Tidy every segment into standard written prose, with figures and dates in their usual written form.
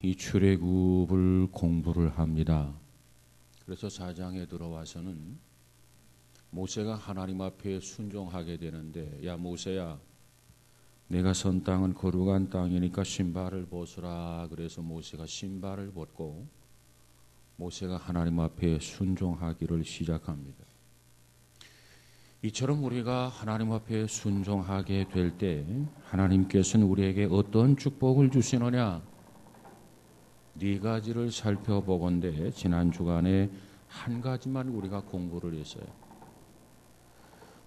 이 출애굽을 공부를 합니다. 그래서 4장에 들어와서는 모세가 하나님 앞에 순종하게 되는데, 야 모세야, 내가 선 땅은 거룩한 땅이니까 신발을 벗으라. 그래서 모세가 신발을 벗고 모세가 하나님 앞에 순종하기를 시작합니다. 이처럼 우리가 하나님 앞에 순종하게 될 때 하나님께서는 우리에게 어떤 축복을 주시느냐? 네 가지를 살펴보건대 지난 주간에 한 가지만 우리가 공부를 했어요.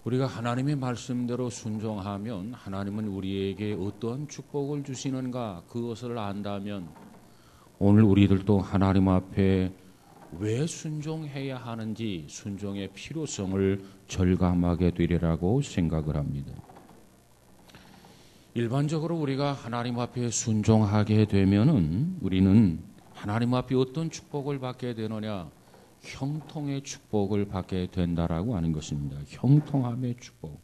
우리가 하나님의 말씀대로 순종하면 하나님은 우리에게 어떤 축복을 주시는가, 그것을 안다면 오늘 우리들도 하나님 앞에 왜 순종해야 하는지 순종의 필요성을 절감하게 되리라고 생각을 합니다. 일반적으로 우리가 하나님 앞에 순종하게 되면은 우리는 하나님 앞에 어떤 축복을 받게 되느냐? 형통의 축복을 받게 된다라고 하는 것입니다. 형통함의 축복.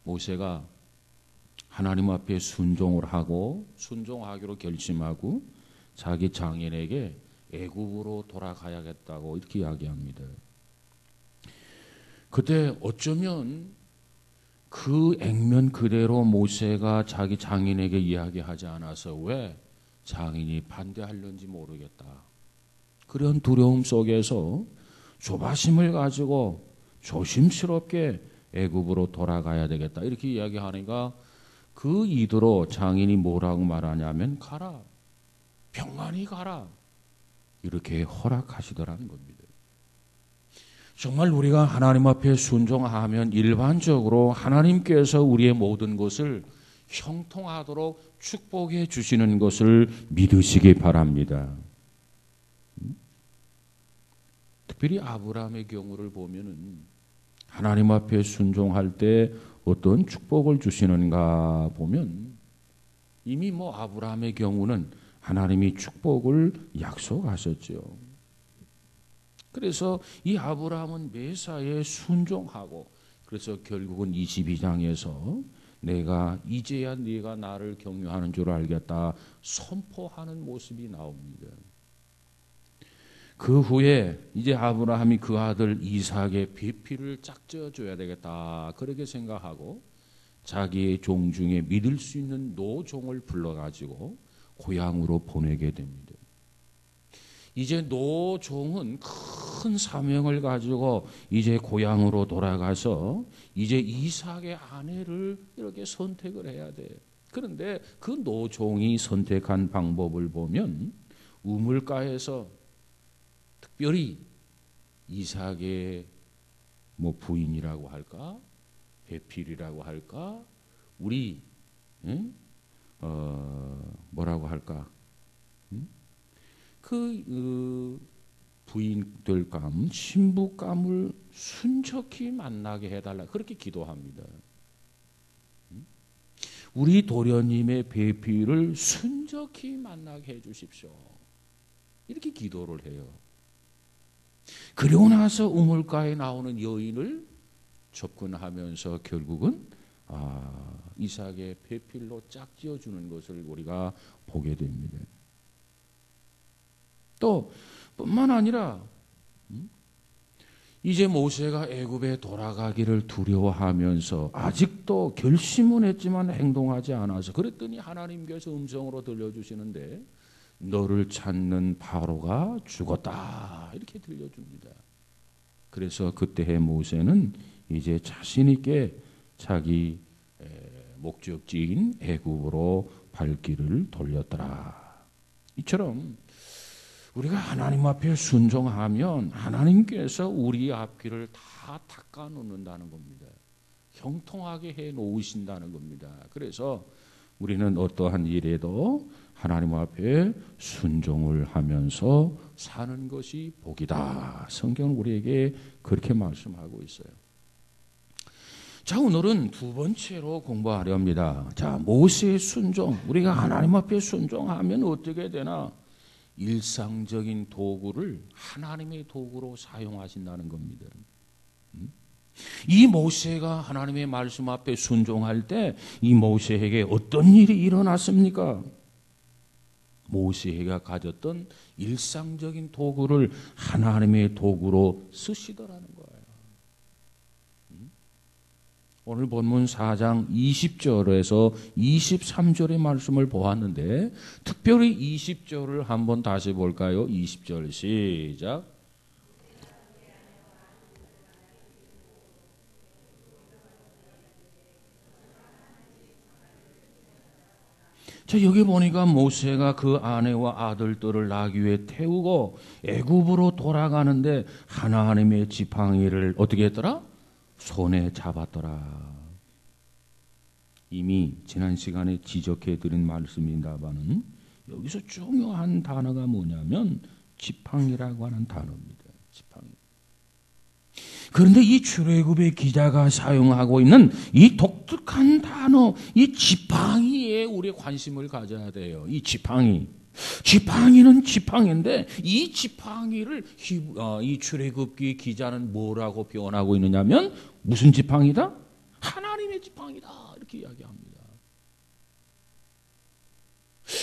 모세가 하나님 앞에 순종을 하고 순종하기로 결심하고 자기 장인에게 애굽으로 돌아가야겠다고 이렇게 이야기합니다. 그때 어쩌면 그 액면 그대로 모세가 자기 장인에게 이야기하지 않아서 왜 장인이 반대하려는지 모르겠다. 그런 두려움 속에서 조바심을 가지고 조심스럽게 애굽으로 돌아가야 되겠다 이렇게 이야기하니까 그 이도로 장인이 뭐라고 말하냐면 가라, 평안히 가라 이렇게 허락하시더라는 겁니다. 정말 우리가 하나님 앞에 순종하면 일반적으로 하나님께서 우리의 모든 것을 형통하도록 축복해 주시는 것을 믿으시기 바랍니다. 특별히 아브라함의 경우를 보면은 하나님 앞에 순종할 때 어떤 축복을 주시는가 보면 이미 아브라함의 경우는 하나님이 축복을 약속하셨죠. 그래서 이 아브라함은 매사에 순종하고 그래서 결국은 22장에서 내가 이제야 네가 나를 경유하는 줄 알겠다 선포하는 모습이 나옵니다. 그 후에 이제 아브라함이 그 아들 이삭의 배필을 짝지어줘야 되겠다 그렇게 생각하고 자기의 종 중에 믿을 수 있는 노종을 불러가지고 고향으로 보내게 됩니다. 이제 노종은 큰 사명을 가지고 이제 고향으로 돌아가서 이제 이삭의 아내를 이렇게 선택을 해야 돼. 그런데 그 노종이 선택한 방법을 보면 우물가에서 특별히 이삭의 부인이라고 할까, 배필이라고 할까, 우리 뭐라고 할까, 그 부인들감, 신부감을 순척히 만나게 해달라 그렇게 기도합니다. 우리 도련님의 배필을 순척히 만나게 해주십시오. 이렇게 기도를 해요. 그리고 나서 우물가에 나오는 여인을 접근하면서 결국은 이삭의 배필로 짝지어주는 것을 우리가 보게 됩니다. 또 뿐만 아니라 이제 모세가 애굽에 돌아가기를 두려워하면서 아직도 결심은 했지만 행동하지 않아서 그랬더니 하나님께서 음성으로 들려주시는데 너를 찾는 바로가 죽었다 이렇게 들려줍니다. 그래서 그때의 모세는 이제 자신 있게 자기 목적지인 애굽으로 발길을 돌렸더라. 이처럼 우리가 하나님 앞에 순종하면 하나님께서 우리 앞길을 다 닦아 놓는다는 겁니다. 형통하게 해 놓으신다는 겁니다. 그래서 우리는 어떠한 일에도 하나님 앞에 순종을 하면서 사는 것이 복이다. 성경은 우리에게 그렇게 말씀하고 있어요. 자, 오늘은 두 번째로 공부하려 합니다. 자, 모세의 순종. 우리가 하나님 앞에 순종하면 어떻게 되나? 일상적인 도구를 하나님의 도구로 사용하신다는 겁니다. 이 모세가 하나님의 말씀 앞에 순종할 때 이 모세에게 어떤 일이 일어났습니까? 모세가 가졌던 일상적인 도구를 하나님의 도구로 쓰시더라는 거예요. 오늘 본문 4장 20절에서 23절의 말씀을 보았는데 특별히 20절을 한번 다시 볼까요? 20절 시작. 자, 여기 보니까 모세가 그 아내와 아들들을 나귀 위에 태우고 애굽으로 돌아가는데 하나님의 지팡이를 어떻게 했더라? 손에 잡았더라. 이미 지난 시간에 지적해 드린 말씀입니다만은 여기서 중요한 단어가 뭐냐면 지팡이라고 하는 단어입니다. 지팡이. 그런데 이 출애굽의 기자가 사용하고 있는 이 독특한 단어, 이 지팡이에 우리의 관심을 가져야 돼요. 이 지팡이. 지팡이는 지팡이인데 이 지팡이를 이 출애굽기 기자는 뭐라고 표현하고 있느냐면 무슨 지팡이다? 하나님의 지팡이다. 이렇게 이야기합니다.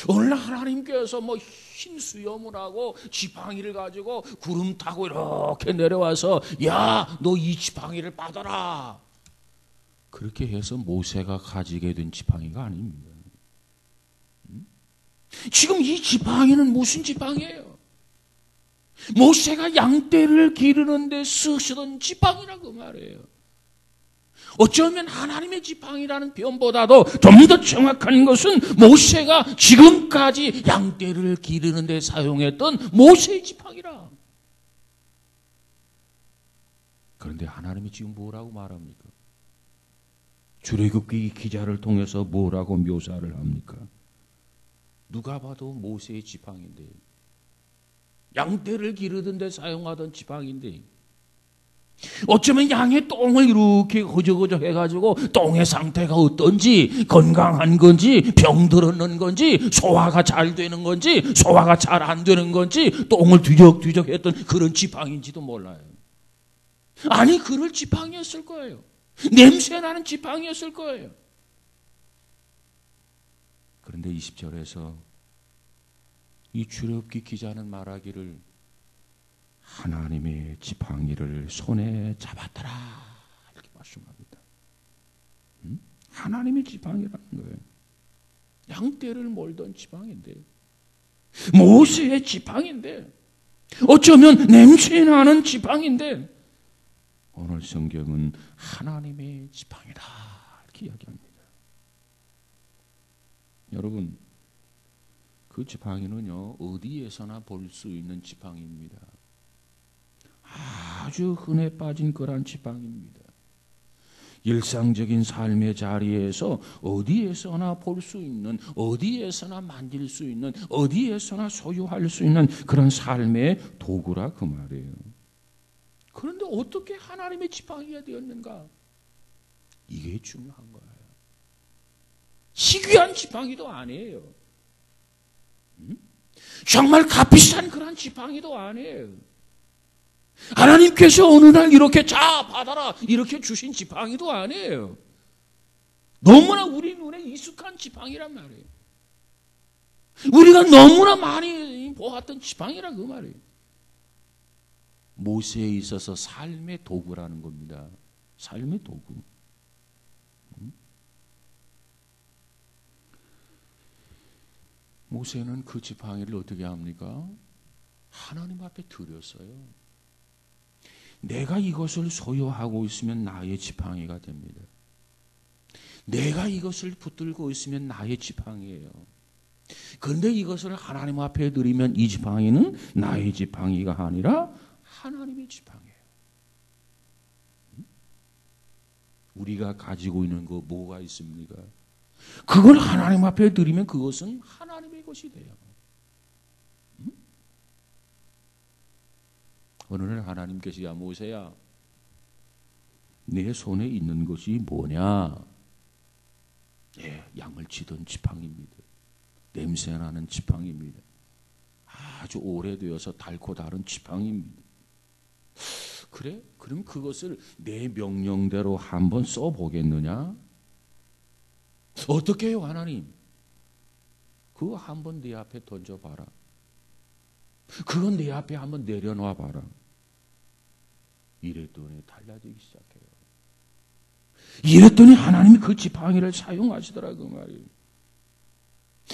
오늘 하나님께서 뭐 흰 수염을 하고 지팡이를 가지고 구름 타고 이렇게 내려와서 야, 너 이 지팡이를 받아라. 그렇게 해서 모세가 가지게 된 지팡이가 아닙니다. 지금 이 지팡이는 무슨 지팡이에요? 모세가 양떼를 기르는 데 쓰시던 지팡이라고 말해요. 어쩌면 하나님의 지팡이라는 표현보다도 좀 더 정확한 것은 모세가 지금까지 양떼를 기르는 데 사용했던 모세의 지팡이라. 그런데 하나님이 지금 뭐라고 말합니까? 출애굽기 기자를 통해서 뭐라고 묘사를 합니까? 누가 봐도 모세의 지팡이인데, 양떼를 기르던 데 사용하던 지팡이인데, 어쩌면 양의 똥을 이렇게 허저허저 해가지고 똥의 상태가 어떤지, 건강한 건지, 병들었는 건지, 소화가 잘 되는 건지, 소화가 잘 안 되는 건지, 똥을 뒤적뒤적 했던 그런 지팡이인지도 몰라요. 아니, 그럴 지팡이였을 거예요. 냄새나는 지팡이였을 거예요. 그런데 20절에서 이 출애굽기 기자는 말하기를 하나님의 지팡이를 손에 잡았더라 이렇게 말씀합니다. 하나님의 지팡이라는 거예요. 양떼를 몰던 지팡이인데, 모세의 지팡이인데, 어쩌면 냄새나는 지팡이인데, 오늘 성경은 하나님의 지팡이다 이렇게 이야기합니다. 여러분, 그 지팡이는요 어디에서나 볼 수 있는 지팡이입니다. 아주 흔해 빠진 그런 지팡이입니다. 일상적인 삶의 자리에서 어디에서나 볼 수 있는, 어디에서나 만질 수 있는, 어디에서나 소유할 수 있는 그런 삶의 도구라 그 말이에요. 그런데 어떻게 하나님의 지팡이가 되었는가? 이게 중요한 거예요. 희귀한 지팡이도 아니에요. 정말 값비싼 그런 지팡이도 아니에요. 하나님께서 어느 날 이렇게 자 받아라 이렇게 주신 지팡이도 아니에요. 너무나 우리 눈에 익숙한 지팡이란 말이에요. 우리가 너무나 많이 보았던 지팡이라 그 말이에요. 모세에 있어서 삶의 도구라는 겁니다. 삶의 도구. 모세는 그 지팡이를 어떻게 합니까? 하나님 앞에 드렸어요. 내가 이것을 소유하고 있으면 나의 지팡이가 됩니다. 내가 이것을 붙들고 있으면 나의 지팡이에요. 그런데 이것을 하나님 앞에 드리면 이 지팡이는 나의 지팡이가 아니라 하나님의 지팡이에요. 우리가 가지고 있는 거 뭐가 있습니까? 그걸 하나님 앞에 드리면 그것은 하나님의 것이 돼요. 어느 날 하나님께서 야 모세야, 내 손에 있는 것이 뭐냐? 예, 양을 치던 지팡이입니다. 냄새나는 지팡이입니다. 아주 오래되어서 닳고 다른 지팡이입니다. 그래? 그럼 그것을 내 명령대로 한번 써보겠느냐? 어떻게 해요 하나님? 그거 한번 네 앞에 던져봐라. 그건 네 앞에 한번 내려놔 봐라. 이랬더니 달라지기 시작해요. 이랬더니 하나님이 그 지팡이를 사용하시더라 그 말이에요.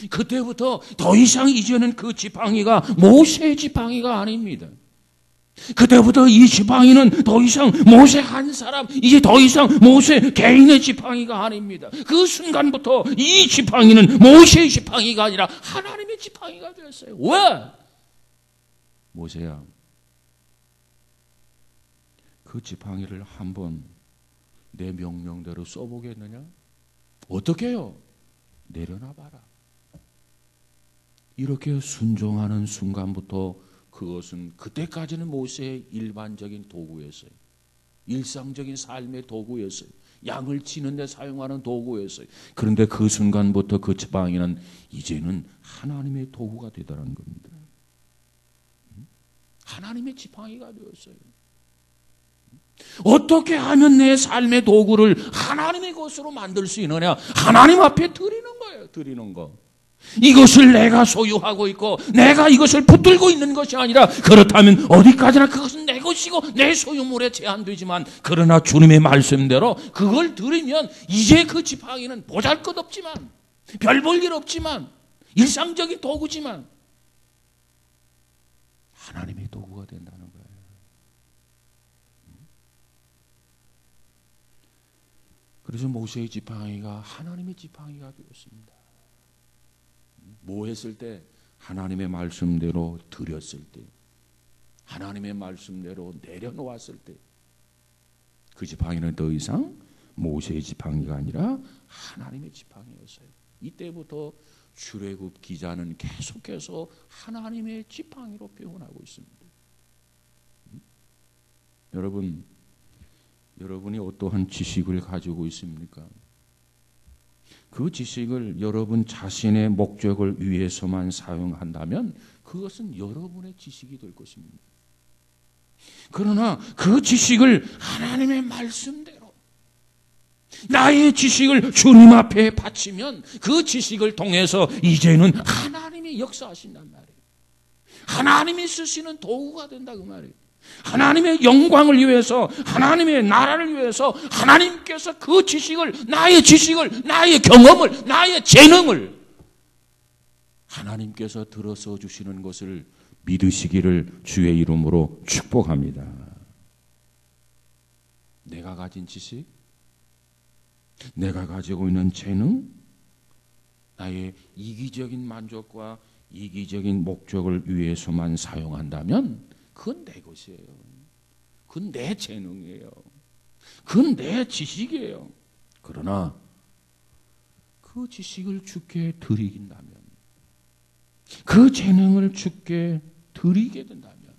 그때부터 더 이상 이제는 그 지팡이가 모세의 지팡이가 아닙니다. 그때부터 이 지팡이는 더 이상 모세 한 사람, 이제 더 이상 모세 개인의 지팡이가 아닙니다. 그 순간부터 이 지팡이는 모세의 지팡이가 아니라 하나님의 지팡이가 되었어요. 왜? 모세야, 그 지팡이를 한번 내 명령대로 써보겠느냐? 어떻게 해요? 내려놔 봐라. 이렇게 순종하는 순간부터 그것은 그때까지는 모세의 일반적인 도구였어요. 일상적인 삶의 도구였어요. 양을 치는 데 사용하는 도구였어요. 그런데 그 순간부터 그 지팡이는 이제는 하나님의 도구가 되더라는 겁니다. 하나님의 지팡이가 되었어요. 어떻게 하면 내 삶의 도구를 하나님의 것으로 만들 수 있느냐? 하나님 앞에 드리는 거예요. 드리는 거. 이것을 내가 소유하고 있고 내가 이것을 붙들고 있는 것이 아니라, 그렇다면 어디까지나 그것은 내 것이고 내 소유물에 제한되지만, 그러나 주님의 말씀대로 그걸 드리면 이제 그 지팡이는 보잘것없지만, 별 볼 일 없지만, 일상적인 도구지만 하나님의 도구가 된다는 거예요. 그래서 모세의 지팡이가 하나님의 지팡이가 되었습니다. 뭐 했을 때? 하나님의 말씀대로 드렸을 때, 하나님의 말씀대로 내려놓았을 때, 그 지팡이는 더 이상 모세의 지팡이가 아니라 하나님의 지팡이였어요. 이때부터 출애굽 기자는 계속해서 하나님의 지팡이로 표현하고 있습니다. 여러분이 어떠한 지식을 가지고 있습니까? 그 지식을 여러분 자신의 목적을 위해서만 사용한다면 그것은 여러분의 지식이 될 것입니다. 그러나 그 지식을 하나님의 말씀대로, 나의 지식을 주님 앞에 바치면 그 지식을 통해서 이제는 하나님이 역사하신단 말이에요. 하나님이 쓰시는 도구가 된다 그 말이에요. 하나님의 영광을 위해서, 하나님의 나라를 위해서 하나님께서 그 지식을, 나의 경험을, 나의 재능을 하나님께서 들어서 주시는 것을 믿으시기를 주의 이름으로 축복합니다. 내가 가진 지식, 내가 가지고 있는 재능, 나의 이기적인 만족과 이기적인 목적을 위해서만 사용한다면 그건 내 것이에요. 그건 내 재능이에요. 그건 내 지식이에요. 그러나 그 지식을 주께 드리긴다면, 그 재능을 주께 드리게 된다면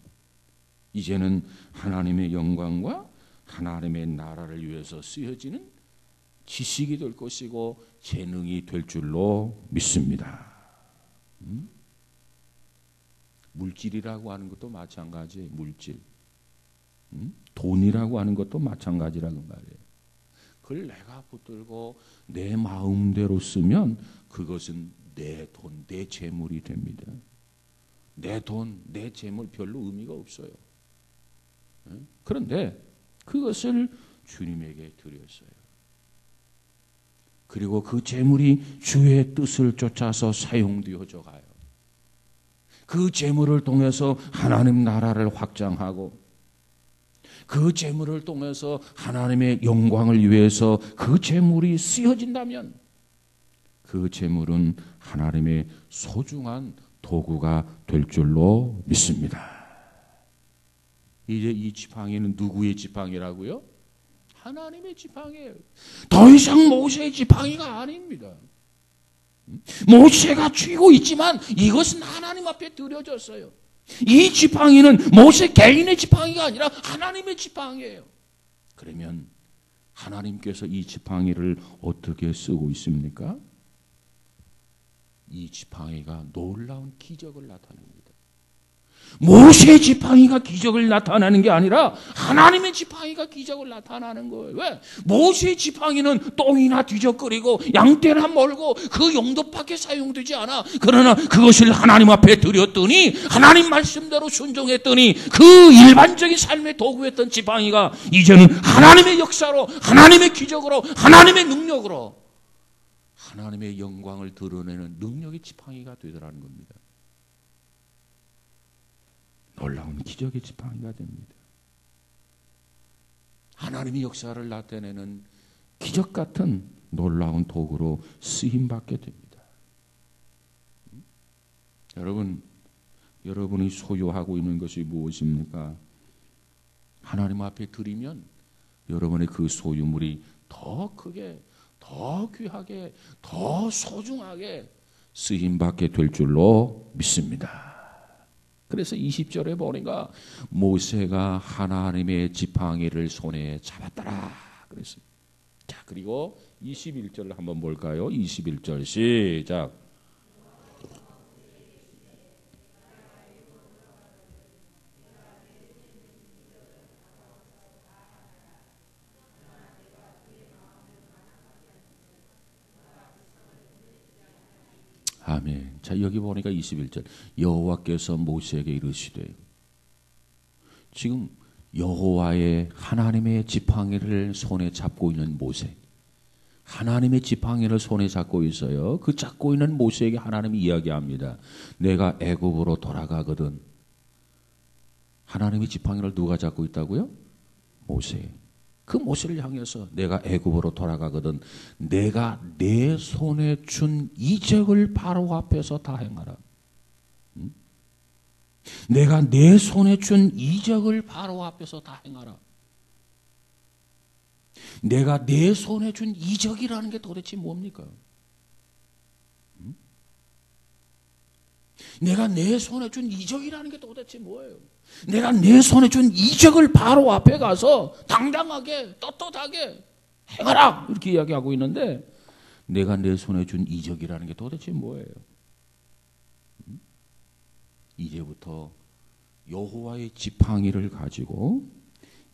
이제는 하나님의 영광과 하나님의 나라를 위해서 쓰여지는 지식이 될 것이고 재능이 될 줄로 믿습니다. 물질이라고 하는 것도 마찬가지예요. 물질. 돈이라고 하는 것도 마찬가지라는 말이에요. 그걸 내가 붙들고 내 마음대로 쓰면 그것은 내 돈, 내 재물이 됩니다. 내 돈, 내 재물 별로 의미가 없어요. 그런데 그것을 주님에게 드렸어요. 그리고 그 재물이 주의 뜻을 쫓아서 사용되어져 가요. 그 재물을 통해서 하나님 나라를 확장하고, 그 재물을 통해서 하나님의 영광을 위해서 그 재물이 쓰여진다면 그 재물은 하나님의 소중한 도구가 될 줄로 믿습니다. 이제 이 지팡이는 누구의 지팡이라고요? 하나님의 지팡이에요. 더 이상 모세의 지팡이가 아닙니다. 모세가 쥐고 있지만 이것은 하나님 앞에 드려졌어요. 이 지팡이는 모세 개인의 지팡이가 아니라 하나님의 지팡이에요. 그러면 하나님께서 이 지팡이를 어떻게 쓰고 있습니까? 이 지팡이가 놀라운 기적을 나타냅니다. 모세의 지팡이가 기적을 나타내는 게 아니라 하나님의 지팡이가 기적을 나타나는 거예요. 왜? 모세의 지팡이는 똥이나 뒤적거리고 양떼나 몰고 그 용도밖에 사용되지 않아. 그러나 그것을 하나님 앞에 드렸더니 하나님 말씀대로 순종했더니 그 일반적인 삶의 도구였던 지팡이가 이제는 하나님의 역사로, 하나님의 기적으로, 하나님의 능력으로 하나님의 영광을 드러내는 능력의 지팡이가 되더라는 겁니다. 놀라운 기적의 지팡이가 됩니다. 하나님의 역사를 나타내는 기적 같은 놀라운 도구로 쓰임받게 됩니다. 여러분이 소유하고 있는 것이 무엇입니까? 하나님 앞에 드리면 여러분의 그 소유물이 더 크게, 더 귀하게, 더 소중하게 쓰임받게 될 줄로 믿습니다. 그래서 20절에 보니까 모세가 하나님의 지팡이를 손에 잡았더라 그랬어요. 자, 그리고 21절을 한번 볼까요? 21절 시작. 아멘. 자, 여기 보니까 21절. 여호와께서 모세에게 이르시되, 지금 여호와의 하나님의 지팡이를 손에 잡고 있는 모세, 하나님의 지팡이를 손에 잡고 있어요. 그 잡고 있는 모세에게 하나님이 이야기합니다. 내가 애굽으로 돌아가거든. 하나님의 지팡이를 누가 잡고 있다고요? 모세. 그 모세를 향해서 내가 애굽으로 돌아가거든 내가 내 손에 준 이적을 바로 앞에서 다 행하라. 내가 내 손에 준 이적을 바로 앞에서 다 행하라. 내가 내 손에 준 이적이라는 게 도대체 뭡니까? 내가 내 손에 준 이적이라는 게 도대체 뭐예요? 내가 내 손에 준 이적을 바로 앞에 가서 당당하게 떳떳하게 행하라 이렇게 이야기하고 있는데 내가 내 손에 준 이적이라는 게 도대체 뭐예요? 이제부터 여호와의 지팡이를 가지고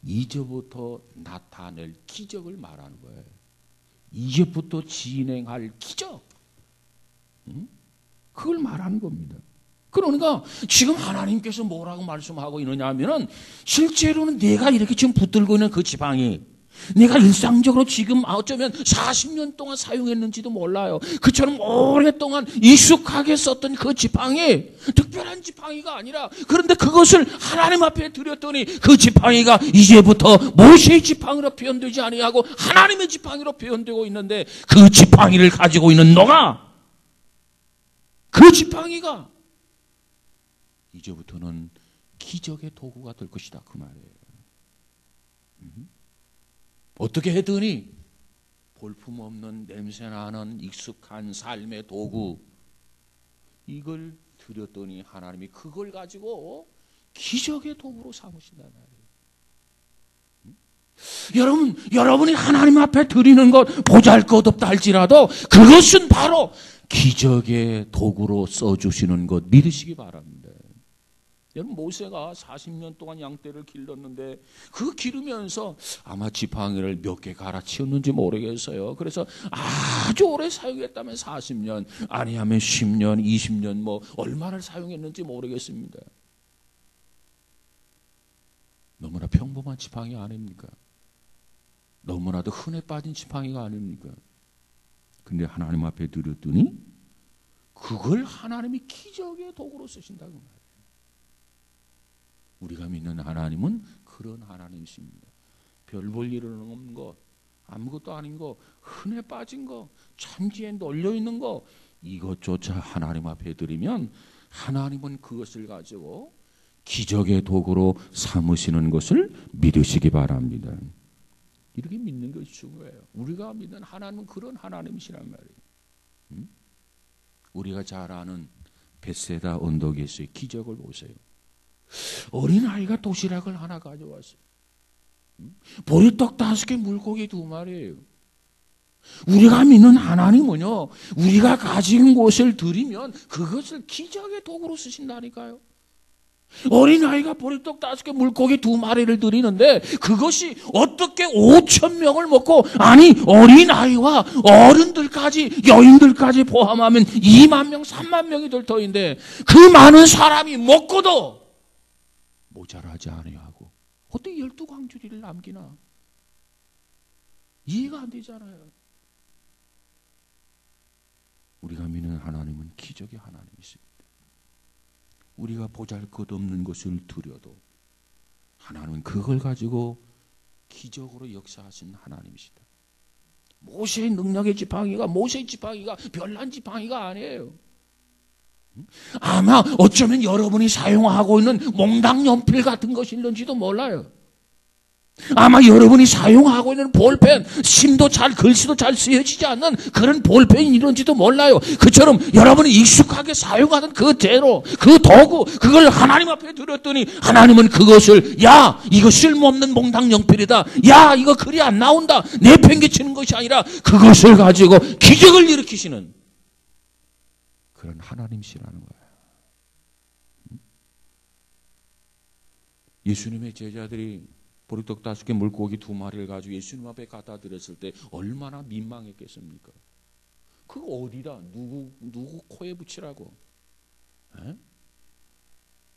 이제부터 나타낼 기적을 말하는 거예요. 이제부터 진행할 기적. 그걸 말하는 겁니다. 그러니까 지금 하나님께서 뭐라고 말씀하고 있느냐 하면은 실제로는 내가 이렇게 지금 붙들고 있는 그 지팡이 내가 일상적으로 지금 어쩌면 40년 동안 사용했는지도 몰라요. 그처럼 오랫동안 익숙하게 썼던 그 지팡이 특별한 지팡이가 아니라 그런데 그것을 하나님 앞에 드렸더니 그 지팡이가 이제부터 모세의 지팡이로 표현되지 아니하고 하나님의 지팡이로 표현되고 있는데 그 지팡이를 가지고 있는 너가 그 지팡이가 이제부터는 기적의 도구가 될 것이다 그 말이에요. 어떻게 했더니 볼품없는 냄새나는 익숙한 삶의 도구 이걸 드렸더니 하나님이 그걸 가지고 기적의 도구로 삼으신단 말이에요. 여러분이 하나님 앞에 드리는 것 보잘것없다 할지라도 그것은 바로 기적의 도구로 써주시는 것 믿으시기 바랍니다. 여러분 모세가 40년 동안 양떼를 길렀는데 그 기르면서 아마 지팡이를 몇 개 갈아치웠는지 모르겠어요. 그래서 아주 오래 사용했다면 40년 아니하면 10년 20년 뭐 얼마를 사용했는지 모르겠습니다. 너무나 평범한 지팡이 아닙니까? 너무나도 흔해 빠진 지팡이가 아닙니까? 근데 하나님 앞에 드렸더니 그걸 하나님이 기적의 도구로 쓰신다고 말해요. 우리가 믿는 하나님은 그런 하나님이십니다. 별 볼 일 없는 것, 아무것도 아닌 거, 흔해 빠진 거, 천지에 널려있는 거 이것조차 하나님 앞에 드리면 하나님은 그것을 가지고 기적의 도구로 삼으시는 것을 믿으시기 바랍니다. 이렇게 믿는 것이 중요해요. 우리가 믿는 하나님은 그런 하나님이시란 말이에요. 우리가 잘 아는 벳세다 언덕에서의 기적을 보세요. 어린아이가 도시락을 하나 가져왔어요. 보리떡 5개, 물고기 2마리예요. 우리가 믿는 하나님은요, 우리가 가진 것을 드리면 그것을 기적의 도구로 쓰신다니까요. 어린아이가 보리떡 5개 물고기 2마리를 드리는데 그것이 어떻게 5,000명을 먹고, 아니 어린아이와 어른들까지 여인들까지 포함하면 2만 명 3만 명이 될 터인데 그 많은 사람이 먹고도 모자라지 아니하고 어떻게 12광주리를 남기나? 이해가 안 되잖아요. 우리가 믿는 하나님은 기적의 하나님이십니다. 우리가 보잘것없는 것을 드려도 하나님은 그걸 가지고 기적으로 역사하신 하나님이시다. 모세의 능력의 지팡이가 별난 지팡이가 아니에요. 아마 어쩌면 여러분이 사용하고 있는 몽당 연필 같은 것일는지도 몰라요. 아마 여러분이 사용하고 있는 볼펜, 심도 잘, 글씨도 잘 쓰여지지 않는 그런 볼펜이 이런지도 몰라요. 그처럼 여러분이 익숙하게 사용하는 그 재료, 그 도구, 그걸 하나님 앞에 드렸더니 하나님은 그것을, 야, 이거 쓸모없는 몽당 연필이다. 야, 이거 글이 안 나온다. 내팽개치는 것이 아니라 그것을 가지고 기적을 일으키시는 그런 하나님이시라는 거예요. 예수님의 제자들이 보리떡 5개 물고기 2마리를 가지고 예수님 앞에 갖다 드렸을 때 얼마나 민망했겠습니까? 그거 어디다 누구 코에 붙이라고? 에?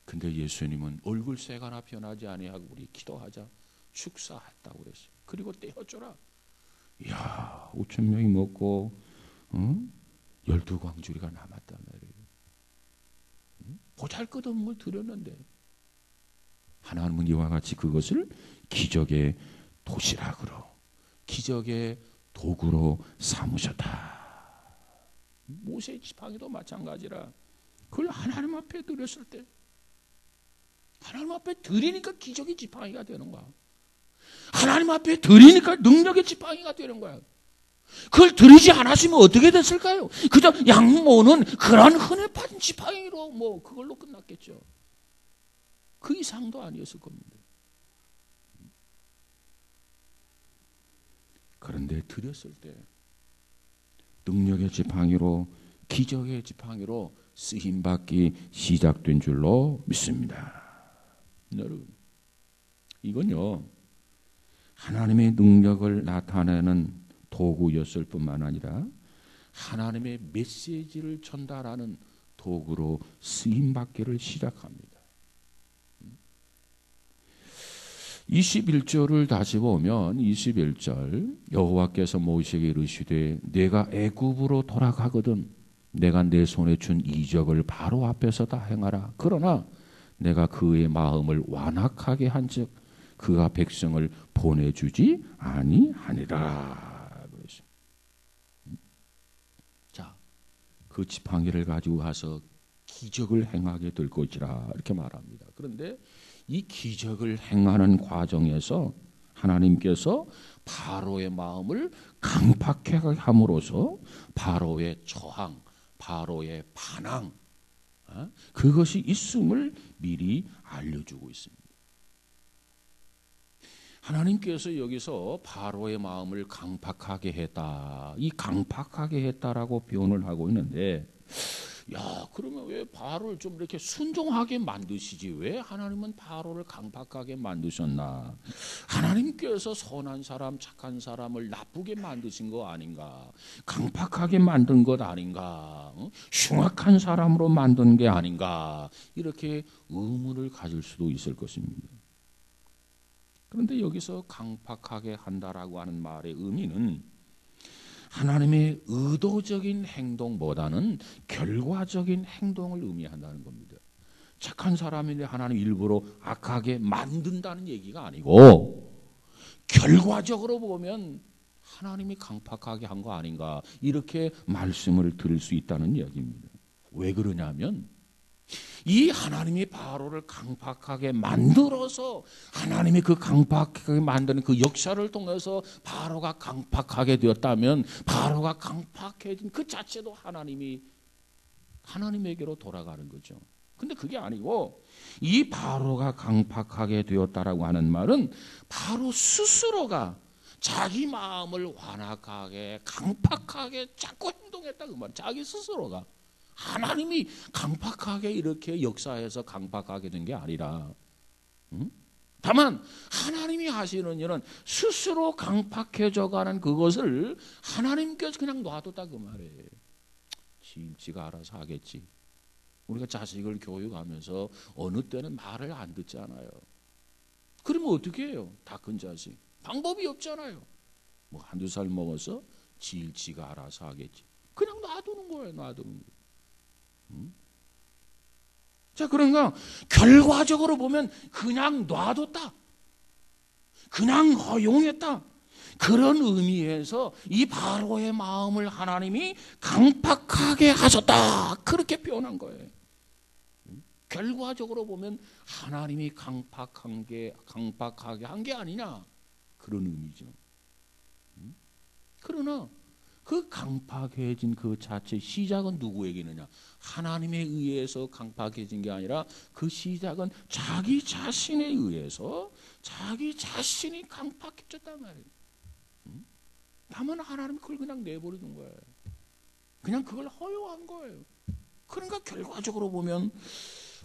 근데 예수님은 얼굴색 하나 변하지 아니하고 우리 기도하자 축사했다고 그랬어요. 그리고 떼어줘라. 이야, 5,000명이 먹고 12광주리가 남았단 말이에요. 보잘것없는 걸 드렸는데 하나님은 이와 같이 그것을 기적의 도시락으로, 기적의 도구로 삼으셨다. 모세의 지팡이도 마찬가지라. 그걸 하나님 앞에 드렸을 때 하나님 앞에 드리니까 기적의 지팡이가 되는 거야. 하나님 앞에 드리니까 능력의 지팡이가 되는 거야. 그걸 드리지 않았으면 어떻게 됐을까요? 그저 양모는 그런 흔해 빠진 지팡이로 그걸로 끝났겠죠. 그 이상도 아니었을 겁니다. 그런데 드렸을 때 능력의 지팡이로, 기적의 지팡이로 쓰임받기 시작된 줄로 믿습니다. 여러분, 이건요 하나님의 능력을 나타내는 도구였을 뿐만 아니라 하나님의 메시지를 전달하는 도구로 쓰임받기를 시작합니다. 21절을 다시 보면 21절, 여호와께서 모세에게 이르시되 내가 애굽으로 돌아가거든 내가 내 손에 준 이적을 바로 앞에서 다 행하라. 그러나 내가 그의 마음을 완악하게 한즉 그가 백성을 보내주지 아니하니라. 자, 그 지팡이를 가지고 가서 기적을 행하게 될 것이라 이렇게 말합니다. 그런데 이 기적을 행하는 과정에서 하나님께서 바로의 마음을 강팍하게 함으로써 바로의 저항, 바로의 반항, 그것이 있음을 미리 알려주고 있습니다. 하나님께서 여기서 바로의 마음을 강팍하게 했다, 이 강팍하게 했다라고 표현을 하고 있는데, 야, 그러면 왜 바로를 좀 이렇게 순종하게 만드시지? 왜 하나님은 바로를 강팍하게 만드셨나? 하나님께서 선한 사람, 착한 사람을 나쁘게 만드신 거 아닌가? 강팍하게 만든 것 아닌가? 흉악한 사람으로 만든 게 아닌가? 이렇게 의문을 가질 수도 있을 것입니다. 그런데 여기서 강팍하게 한다라고 하는 말의 의미는 하나님의 의도적인 행동보다는 결과적인 행동을 의미한다는 겁니다. 착한 사람인데 하나님 일부러 악하게 만든다는 얘기가 아니고 결과적으로 보면 하나님이 강팍하게 한 거 아닌가, 이렇게 말씀을 드릴 수 있다는 이야기입니다. 왜 그러냐면 이 하나님이 바로를 강팍하게 만들어서 하나님이 그 강팍하게 만드는 그 역사를 통해서 바로가 강팍하게 되었다면 바로가 강팍해진 그 자체도 하나님에게로 돌아가는 거죠. 근데 그게 아니고 이 바로가 강팍하게 되었다라고 하는 말은 바로 스스로가 자기 마음을 완악하게 강팍하게 자꾸 행동했다 그 말. 자기 스스로가 하나님이 강팍하게 이렇게 역사해서 강팍하게 된 게 아니라, 다만 하나님이 하시는 일은 스스로 강팍해져가는 그것을 하나님께서 그냥 놔뒀다 그 말이에요. 지가 알아서 하겠지. 우리가 자식을 교육하면서 어느 때는 말을 안 듣잖아요. 그러면 어떻게 해요? 다 큰 자식. 방법이 없잖아요. 뭐 한두 살 먹어서 지가 알아서 하겠지. 그냥 놔두는 거예요. 놔두는 거예요. 자, 그러니까 결과적으로 보면 그냥 놔뒀다. 그냥 허용했다. 그런 의미에서 이 바로의 마음을 하나님이 강팍하게 하셨다. 그렇게 표현한 거예요. 결과적으로 보면 하나님이 강팍하게 한 게 아니냐, 그런 의미죠. 그러나 그 강팍해진 그 자체 시작은 누구에게 있느냐? 하나님에 의해서 강팍해진 게 아니라 그 시작은 자기 자신에 의해서 자기 자신이 강팍해졌단 말이에요. 다만 하나님이 그걸 그냥 내버리는 거예요. 그냥 그걸 허용한 거예요. 그러니까 결과적으로 보면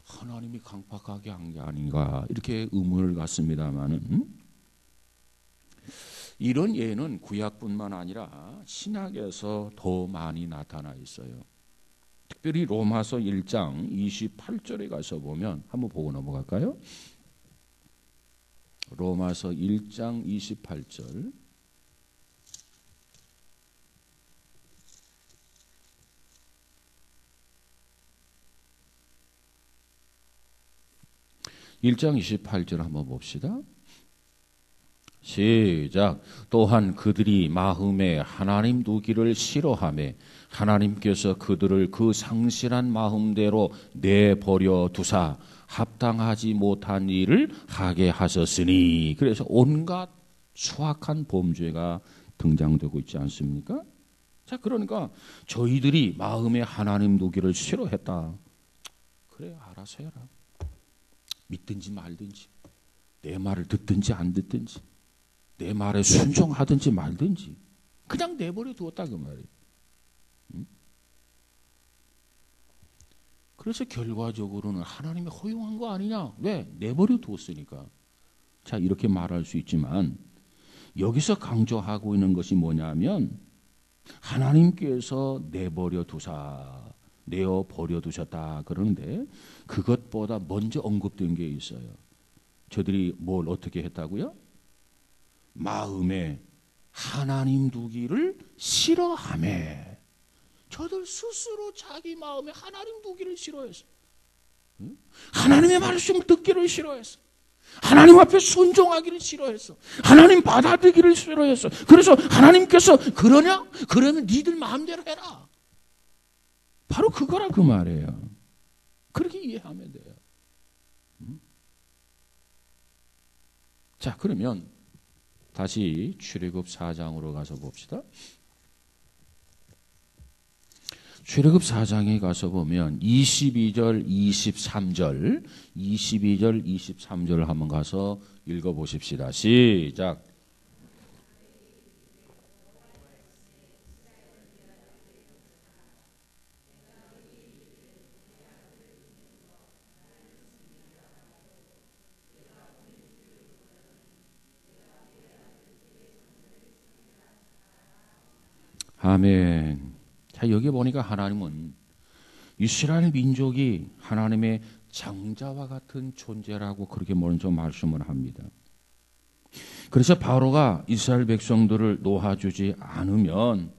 하나님이 강팍하게 한 게 아닌가, 이렇게 의문을 갖습니다만은, 이런 예는 구약뿐만 아니라 신약에서 더 많이 나타나 있어요. 특별히 로마서 1장 28절에 가서 보면, 한번 보고 넘어갈까요? 로마서 1장 28절. (1장 28절) 한번 봅시다. 시작. 또한 그들이 마음에 하나님 두기를 싫어하며 하나님께서 그들을 그 상실한 마음대로 내버려 두사 합당하지 못한 일을 하게 하셨으니. 그래서 온갖 수악한 범죄가 등장되고 있지 않습니까? 자, 그러니까 저희들이 마음에 하나님 두기를 싫어했다. 그래, 알아서 해라. 믿든지 말든지, 내 말을 듣든지 안 듣든지, 내 말에 순종하든지 말든지 그냥 내버려 두었다 그 말이에요. 그래서 결과적으로는 하나님이 허용한 거 아니냐? 왜? 내버려 두었으니까. 자, 이렇게 말할 수 있지만 여기서 강조하고 있는 것이 뭐냐면, 하나님께서 내버려 두셨다 그러는데, 그것보다 먼저 언급된 게 있어요. 저들이 뭘 어떻게 했다고요? 마음에 하나님 두기를 싫어하며. 저들 스스로 자기 마음에 하나님 두기를 싫어했어. 하나님의 말씀을 듣기를 싫어했어. 하나님 앞에 순종하기를 싫어했어. 하나님 받아들이기를 싫어했어. 그래서 하나님께서 그러냐? 그러면 니들 마음대로 해라. 바로 그거라 그 말이에요. 그렇게 이해하면 돼요. 자, 그러면 다시 출애굽 4장으로 가서 봅시다. 출애굽 4장에 가서 보면 22절, 23절, 22절, 23절 한번 가서 읽어보십시다. 시작. 아멘. 자, 여기 보니까 하나님은 이스라엘 민족이 하나님의 장자와 같은 존재라고 그렇게 먼저 말씀을 합니다. 그래서 바로가 이스라엘 백성들을 놓아주지 않으면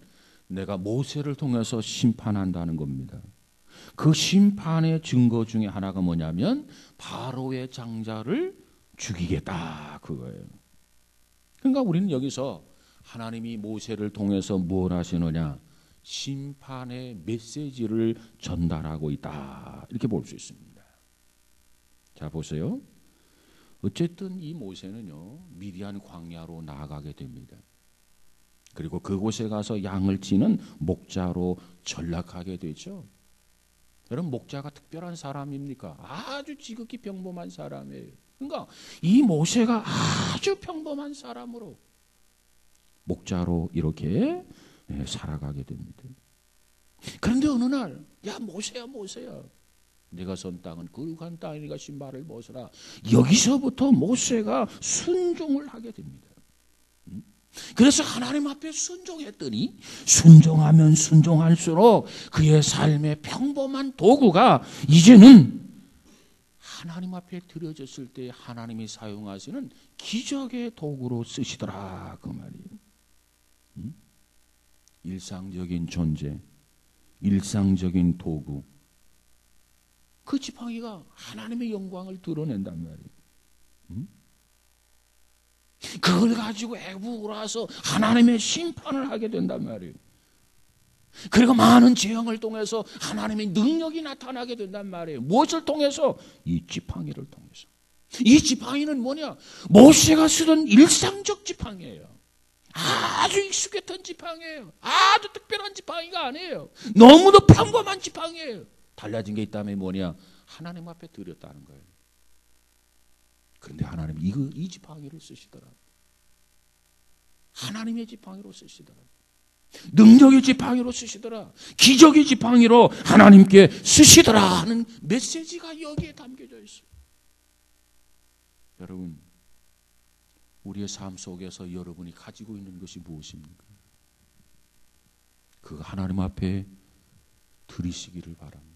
내가 모세를 통해서 심판한다는 겁니다. 그 심판의 증거 중에 하나가 뭐냐면 바로의 장자를 죽이겠다 그거예요. 그러니까 우리는 여기서 하나님이 모세를 통해서 뭘 하시느냐? 심판의 메시지를 전달하고 있다. 이렇게 볼 수 있습니다. 자, 보세요. 어쨌든 이 모세는요, 미디안 광야로 나아가게 됩니다. 그리고 그곳에 가서 양을 치는 목자로 전락하게 되죠. 여러분, 목자가 특별한 사람입니까? 아주 지극히 평범한 사람이에요. 그러니까 이 모세가 아주 평범한 사람으로 목자로 이렇게 살아가게 됩니다. 그런데 어느 날, 야 모세야 모세야, 네가 선 땅은 거룩한 땅이니까 신발을 벗어라. 여기서부터 모세가 순종을 하게 됩니다. 그래서 하나님 앞에 순종했더니 순종하면 순종할수록 그의 삶의 평범한 도구가 이제는 하나님 앞에 드려졌을 때 하나님이 사용하시는 기적의 도구로 쓰시더라 그 말이에요. 일상적인 존재, 일상적인 도구, 그 지팡이가 하나님의 영광을 드러낸단 말이에요. 그걸 가지고 애국으로 와서 하나님의 심판을 하게 된단 말이에요. 그리고 많은 재앙을 통해서 하나님의 능력이 나타나게 된단 말이에요. 무엇을 통해서? 이 지팡이를 통해서. 이 지팡이는 뭐냐? 모세가 쓰던 일상적 지팡이에요. 아주 익숙했던 지팡이에요. 아주 특별한 지팡이가 아니에요. 너무도 평범한 지팡이에요. 달라진 게 있다면 뭐냐? 하나님 앞에 드렸다는 거예요. 그런데 하나님이 이 지팡이를 쓰시더라. 하나님의 지팡이로 쓰시더라. 능력의 지팡이로 쓰시더라. 기적의 지팡이로 하나님께 쓰시더라 하는 메시지가 여기에 담겨져 있어요. 여러분, 우리의 삶 속에서 여러분이 가지고 있는 것이 무엇입니까? 그 하나님 앞에 드리시기를 바랍니다.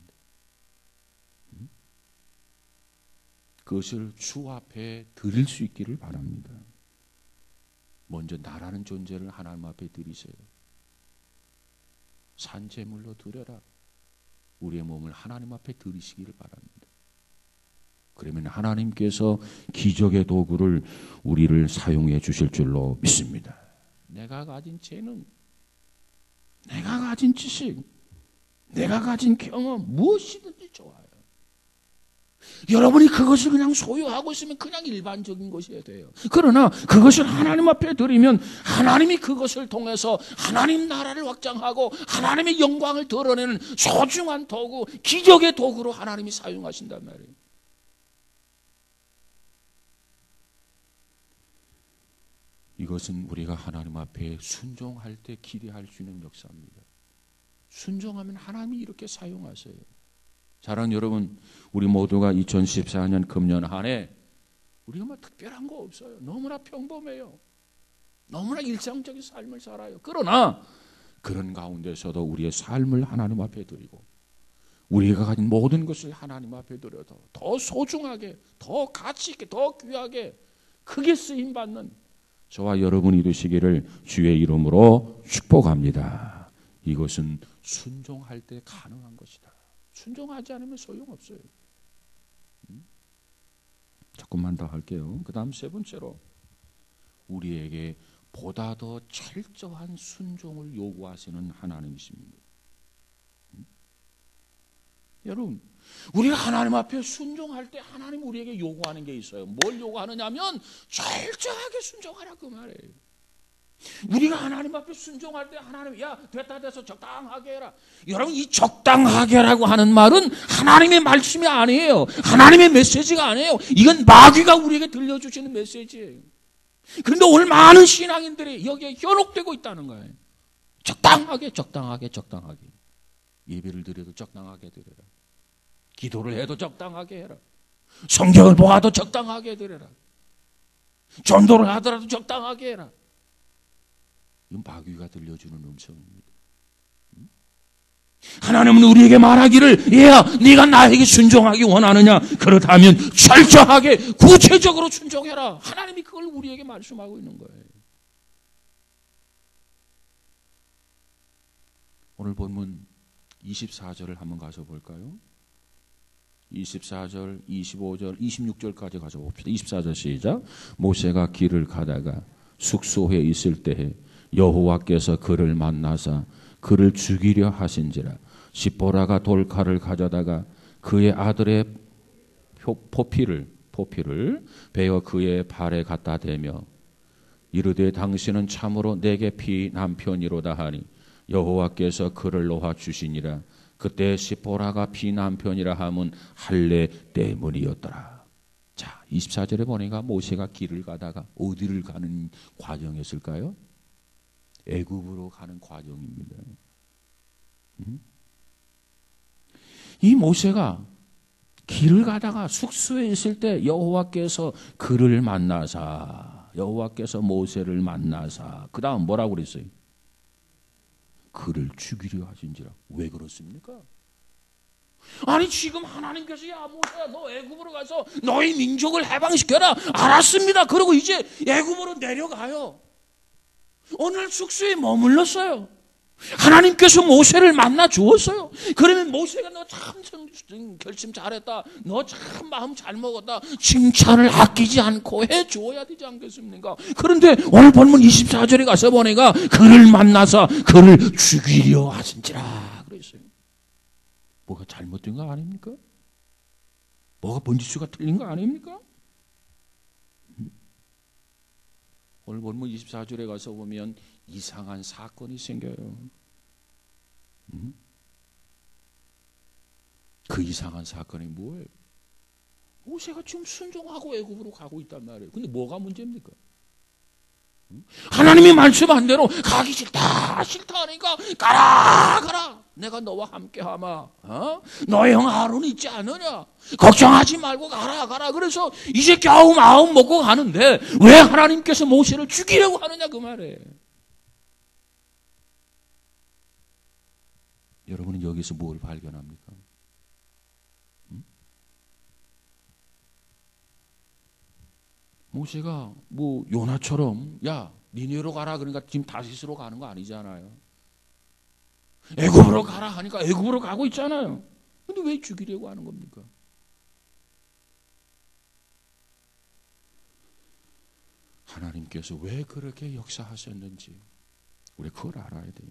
그것을 주 앞에 드릴 수 있기를 바랍니다. 먼저 나라는 존재를 하나님 앞에 드리세요. 산제물로 드려라. 우리의 몸을 하나님 앞에 드리시기를 바랍니다. 그러면 하나님께서 기적의 도구를 우리를 사용해 주실 줄로 믿습니다. 내가 가진 재능, 내가 가진 지식, 내가 가진 경험 무엇이든지 좋아요. 여러분이 그것을 그냥 소유하고 있으면 그냥 일반적인 것이어야 돼요. 그러나 그것을 하나님 앞에 드리면 하나님이 그것을 통해서 하나님 나라를 확장하고 하나님의 영광을 드러내는 소중한 도구, 기적의 도구로 하나님이 사용하신단 말이에요. 이것은 우리가 하나님 앞에 순종할 때 기대할 수 있는 역사입니다. 순종하면 하나님이 이렇게 사용하세요. 사랑하는 여러분, 우리 모두가 2014년 금년 한 해 우리가 뭐 특별한 거 없어요. 너무나 평범해요. 너무나 일상적인 삶을 살아요. 그러나 그런 가운데서도 우리의 삶을 하나님 앞에 드리고 우리가 가진 모든 것을 하나님 앞에 드려도 더 소중하게, 더 가치 있게, 더 귀하게 크게 쓰임받는 저와 여러분이 되시기를 주의 이름으로 축복합니다. 이것은 순종할 때 가능한 것이다. 순종하지 않으면 소용없어요. 조금만 더 할게요. 그 다음 세 번째로 우리에게 보다 더 철저한 순종을 요구하시는 하나님이십니다. 여러분, 우리가 하나님 앞에 순종할 때 하나님 우리에게 요구하는 게 있어요. 뭘 요구하느냐면 철저하게 순종하라 그 말이에요. 우리가 하나님 앞에 순종할 때 하나님, 야 됐다 돼서 적당하게 해라. 여러분, 이 적당하게라고 하는 말은 하나님의 말씀이 아니에요. 하나님의 메시지가 아니에요. 이건 마귀가 우리에게 들려주시는 메시지예요. 그런데 오늘 많은 신앙인들이 여기에 현혹되고 있다는 거예요. 적당하게 적당하게 적당하게. 예배를 드려도 적당하게 드려라. 기도를 해도 적당하게 해라. 성경을 보아도 적당하게 드려라. 전도를 하더라도 적당하게 해라. 이건 마귀가 들려주는 음성입니다. 하나님은 우리에게 말하기를, 얘야 네가 나에게 순종하기 원하느냐? 그렇다면 철저하게 구체적으로 순종해라. 하나님이 그걸 우리에게 말씀하고 있는 거예요. 오늘 본문 24절을 한번 가서 볼까요? 24절, 25절, 26절까지 가서 봅시다. 24절 시작. 모세가 길을 가다가 숙소에 있을 때에 여호와께서 그를 만나사 그를 죽이려 하신지라. 십보라가 돌칼을 가져다가 그의 아들의 포피를 베어 그의 발에 갖다 대며 이르되 당신은 참으로 내게 피남편이로다 하니 여호와께서 그를 놓아 주시니라. 그때 십보라가 피남편이라 함은 할례 때문이었더라. 자, 24절에 보니까 모세가 길을 가다가 어디를 가는 과정이었을까요? 애굽으로 가는 과정입니다. 이 모세가 길을 가다가 숙소에 있을 때 여호와께서 그를 만나사, 여호와께서 모세를 만나사, 그 다음 뭐라고 그랬어요? 그를 죽이려 하신지라. 왜 그렇습니까? 아니 지금 하나님께서 야 모세야 너 애굽으로 가서 너희 민족을 해방시켜라. 알았습니다. 그러고 이제 애굽으로 내려가요. 오늘 숙소에 머물렀어요. 하나님께서 모세를 만나 주었어요. 그러면 모세가 너 참 결심 잘했다. 너 참 마음 잘 먹었다. 칭찬을 아끼지 않고 해줘야 되지 않겠습니까? 그런데 오늘 본문 24절에 가서 보니까 그를 만나서 그를 죽이려 하신지라 그랬어요. 뭐가 잘못된 거 아닙니까? 뭐가 번지수가 틀린 거 아닙니까? 오늘 본문 24절에 가서 보면 이상한 사건이 생겨요. 그 이상한 사건이 뭐예요? 모세가 지금 순종하고 애굽으로 가고 있단 말이에요. 근데 뭐가 문제입니까? 하나님이 말씀한 대로 가기 싫다 하니까 가라 내가 너와 함께하마. 너의 형 아론 있지 않느냐? 걱정하지 말고 가라. 그래서 이제 겨우 마음 먹고 가는데 왜 하나님께서 모세를 죽이려고 하느냐 그 말이에요. 여러분은 여기서 뭘 발견합니까? 모세가 뭐 요나처럼 야 니네로 가라 그러니까 지금 다시스로 가는 거 아니잖아요. 애굽으로 가라 하니까 애굽으로 가고 있잖아요. 근데 왜 죽이려고 하는 겁니까? 하나님께서 왜 그렇게 역사하셨는지 우리 그걸 알아야 돼요.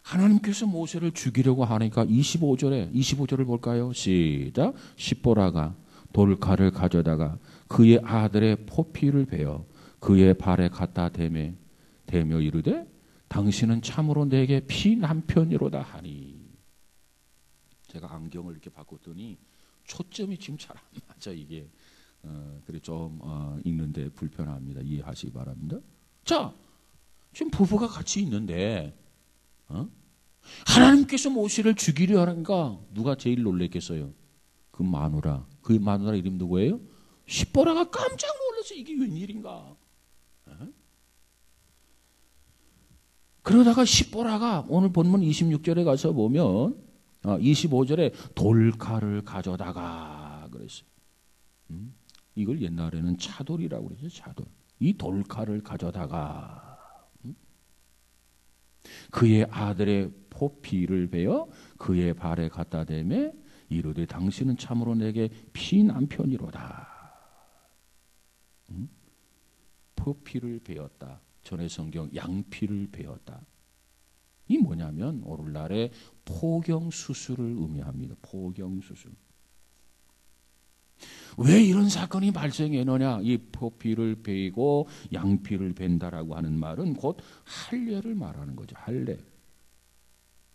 하나님께서 모세를 죽이려고 하니까 25절을 볼까요? 시작. 십보라가 돌칼을 가져다가 그의 아들의 포피를 베어 그의 발에 갖다 대며 이르되 당신은 참으로 내게 피남편이로다 하니. 제가 안경을 이렇게 바꿨더니 초점이 지금 잘 안 맞아 이게. 그래 좀 읽는데 불편합니다. 이해하시기 바랍니다. 자, 지금 부부가 같이 있는데 하나님께서 모세를 죽이려 하니까 누가 제일 놀랬겠어요? 그 마누라 이름 누구예요? 십보라가 깜짝 놀랐어요. 이게 웬일인가? 그러다가 십보라가 오늘 본문 26절에 가서 보면 25절에 돌칼을 가져다가 그랬어요. 이걸 옛날에는 차돌이라고 그랬죠. 차돌. 이 돌칼을 가져다가 그의 아들의 포피를 베어 그의 발에 갖다 대며 이르되 당신은 참으로 내게 피남편이로다. 포피를 베었다. 전의 성경 양피를 베었다. 이 뭐냐면 오늘날의 포경수술을 의미합니다. 포경수술. 왜 이런 사건이 발생했느냐? 이 포피를 베이고 양피를 벤다라고 하는 말은 곧 할례를 말하는 거죠. 할례.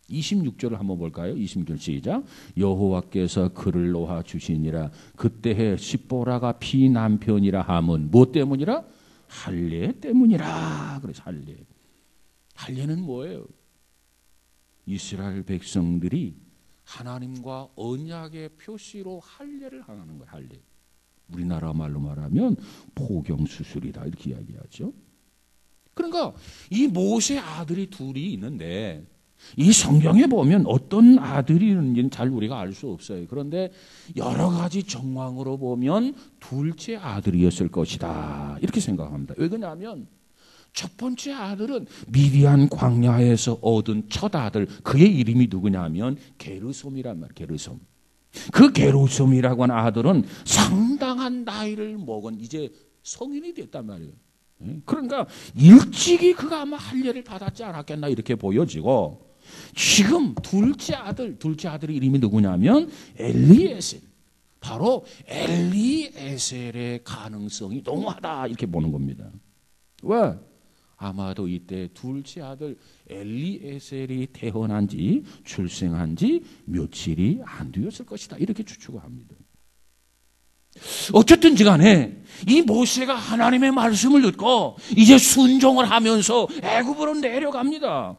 26절을 한번 볼까요? 26절 시작. 여호와께서 그를 놓아 주시니라. 그때에 십보라가 피남편이라 함은 무엇 때문이라? 할례 때문이라. 그래서 할례. 할례는 뭐예요? 이스라엘 백성들이 하나님과 언약의 표시로 할례를 하는 거예요. 할례. 우리나라 말로 말하면 포경수술이다 이렇게 이야기하죠. 그러니까 이 모세 아들이 둘이 있는데 이 성경에 보면 어떤 아들이 있는지는 잘 우리가 알 수 없어요. 그런데 여러 가지 정황으로 보면 둘째 아들이었을 것이다 이렇게 생각합니다. 왜 그러냐면 첫 번째 아들은 미디안 광야에서 얻은 첫 아들, 그의 이름이 누구냐면 게르솜이란 말이에요. 게르솜. 그 게르솜이라고 하는 아들은 상당한 나이를 먹은 이제 성인이 됐단 말이에요. 그러니까 일찍이 그가 아마 할례를 받았지 않았겠나 이렇게 보여지고, 지금 둘째 아들의 이름이 누구냐면 엘리에셀. 바로 엘리에셀의 가능성이 농후하다 이렇게 보는 겁니다. 왜? 아마도 이때 둘째 아들 엘리에셀이 태어난 지 출생한 지 며칠이 안 되었을 것이다 이렇게 추측을 합니다. 어쨌든지 간에 이 모세가 하나님의 말씀을 듣고 이제 순종을 하면서 애굽으로 내려갑니다.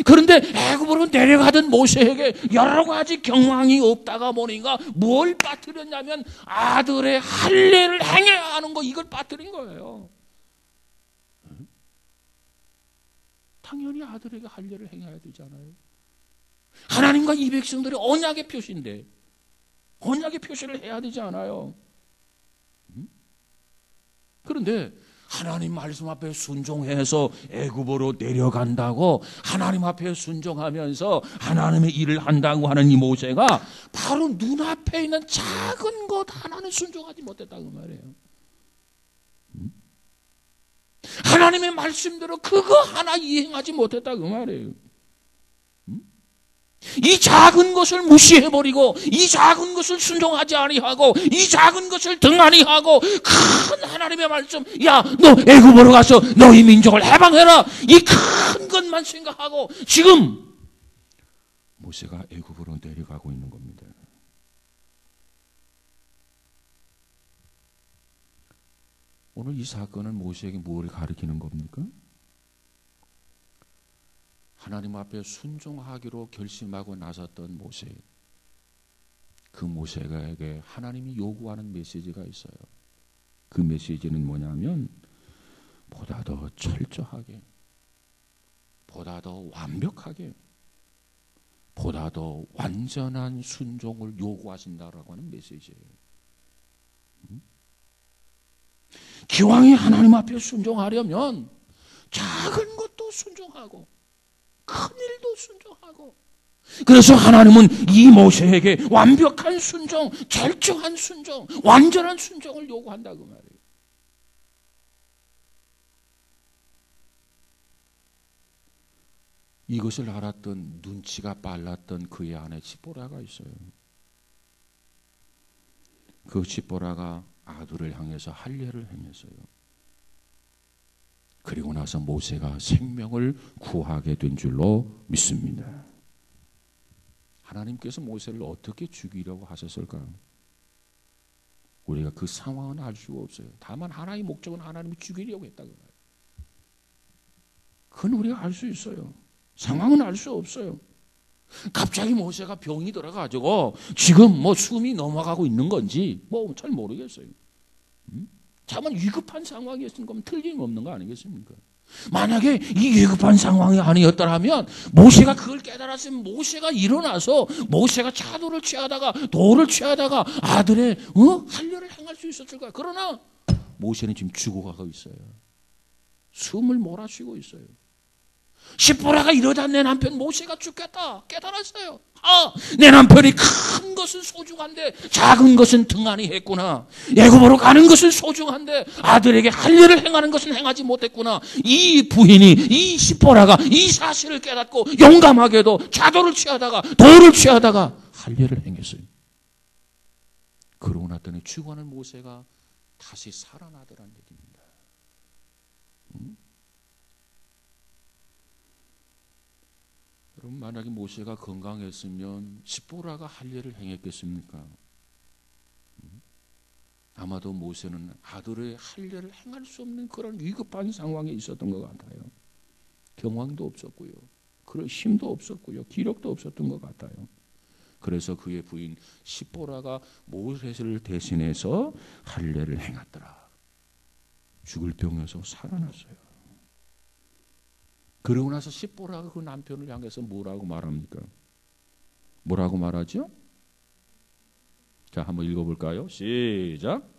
그런데 애굽으로 내려가던 모세에게 여러 가지 경황이 없다가 보니까 뭘 빠뜨렸냐면 아들의 할례를 행해야 하는 거, 이걸 빠뜨린 거예요. 당연히 아들에게 할례를 행해야 되잖아요. 하나님과 이 백성들의 언약의 표시인데 언약의 표시를 해야 되지 않아요? 그런데 하나님 말씀 앞에 순종해서 애굽으로 내려간다고 하나님 앞에 순종하면서 하나님의 일을 한다고 하는 이 모세가 바로 눈앞에 있는 작은 것 하나는 순종하지 못했다고 말해요. 하나님의 말씀대로 그거 하나 이행하지 못했다고 말해요. 이 작은 것을 무시해버리고 이 작은 것을 순종하지 아니하고 이 작은 것을 등한히하고 큰 하나님의 말씀, 야, 너 애굽으로 가서 너희 민족을 해방해라, 이 큰 것만 생각하고 지금 모세가 애굽으로 내려가고 있는 겁니다. 오늘 이 사건은 모세에게 무엇을 가리키는 겁니까? 하나님 앞에 순종하기로 결심하고 나섰던 모세, 그 모세에게 하나님이 요구하는 메시지가 있어요. 그 메시지는 뭐냐면 보다 더 철저하게, 보다 더 완벽하게, 보다 더 완전한 순종을 요구하신다라고 하는 메시지예요. 기왕에 하나님 앞에 순종하려면 작은 것도 순종하고 큰 일도 순종하고, 그래서 하나님은 이 모세에게 완벽한 순종, 철저한 순종, 완전한 순종을 요구한다고 말해요. 이것을 알았던, 눈치가 빨랐던 그의 아내 시보라가 있어요. 그 시보라가 아들을 향해서 할례를 행했어요. 그리고 나서 모세가 생명을 구하게 된 줄로 믿습니다. 하나님께서 모세를 어떻게 죽이려고 하셨을까요? 우리가 그 상황은 알 수가 없어요. 다만 하나의 목적은 하나님이 죽이려고 했다고 해요. 그건 우리가 알 수 있어요. 상황은 알 수 없어요. 갑자기 모세가 병이 들어가지고 지금 뭐 숨이 넘어가고 있는 건지 뭐 잘 모르겠어요. 다만 위급한 상황이었던 거면 틀림없는 거 아니겠습니까? 만약에 이 위급한 상황이 아니었더라면 모세가 그걸 깨달았으면 모세가 일어나서 모세가 차도를 취하다가 돌을 취하다가 아들의 할례를 행할 수 있었을 거야. 그러나 모세는 지금 죽어가고 있어요. 숨을 몰아쉬고 있어요. 시보라가 이러다 내 남편 모세가 죽겠다 깨달았어요. 내 남편이 큰 것은 소중한데 작은 것은 등한히 했구나. 애굽으로 가는 것은 소중한데 아들에게 할례를 행하는 것은 행하지 못했구나. 이 부인이, 이 시보라가 이 사실을 깨닫고 용감하게도 차도를 취하다가 돌을 취하다가 할례를 행했어요. 그러고 났더니 죽어가는 모세가 다시 살아나더란 얘기입니다. 여러분, 만약에 모세가 건강했으면 시보라가 할례를 행했겠습니까? 아마도 모세는 아들의 할례를 행할 수 없는 그런 위급한 상황에 있었던 것 같아요. 경황도 없었고요, 그럴 힘도 없었고요, 기력도 없었던 것 같아요. 그래서 그의 부인 시보라가 모세를 대신해서 할례를 행했더라. 죽을 병에서 살아났어요. 그러고 나서 시보라가 그 남편을 향해서 뭐라고 말합니까? 뭐라고 말하죠? 자, 한번 읽어볼까요? 시작.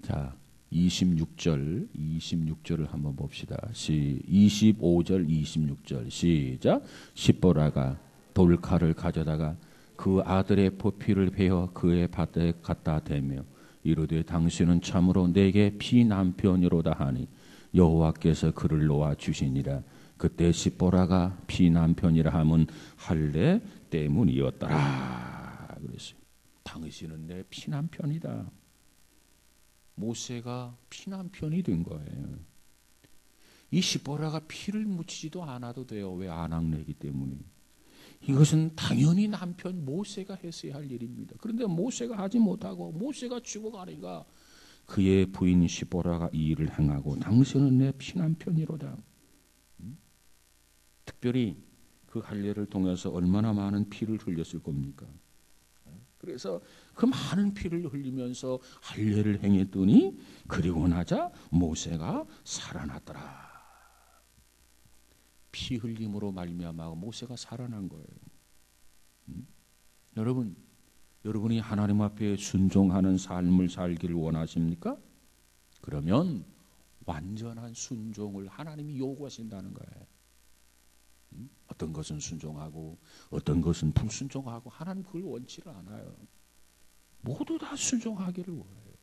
자, 26절을 한번 봅시다. 25절, 26절 시작. 시보라가 돌칼을 가져다가 그 아들의 포피를 베어 그의 밭에 갖다 대며 이르되 당신은 참으로 내게 피남편이로다 하니 여호와께서 그를 놓아 주시니라. 그때 시보라가 피남편이라 함은 할례 때문이었더라. 그랬어요. 당신은 내 피남편이다. 모세가 피남편이 된 거예요. 이 시보라가 피를 묻히지도 않아도 돼요. 왜? 아낙네이기 때문에. 이것은 당연히 남편 모세가 했어야 할 일입니다. 그런데 모세가 하지 못하고 모세가 죽어가니까 그의 부인 시보라가 이 일을 행하고 당신은 내 피난편이로다. 특별히 그 할례를 통해서 얼마나 많은 피를 흘렸을 겁니까? 그래서 그 많은 피를 흘리면서 할례를 행했더니 그리고 나자 모세가 살아났더라. 피 흘림으로 말미암아 모세가 살아난 거예요. 여러분이 하나님 앞에 순종하는 삶을 살기를 원하십니까? 그러면 완전한 순종을 하나님이 요구하신다는 거예요. 어떤 것은 순종하고 어떤 것은 불순종하고 하나님 그걸 원치를 않아요. 모두 다 순종하기를 원해요.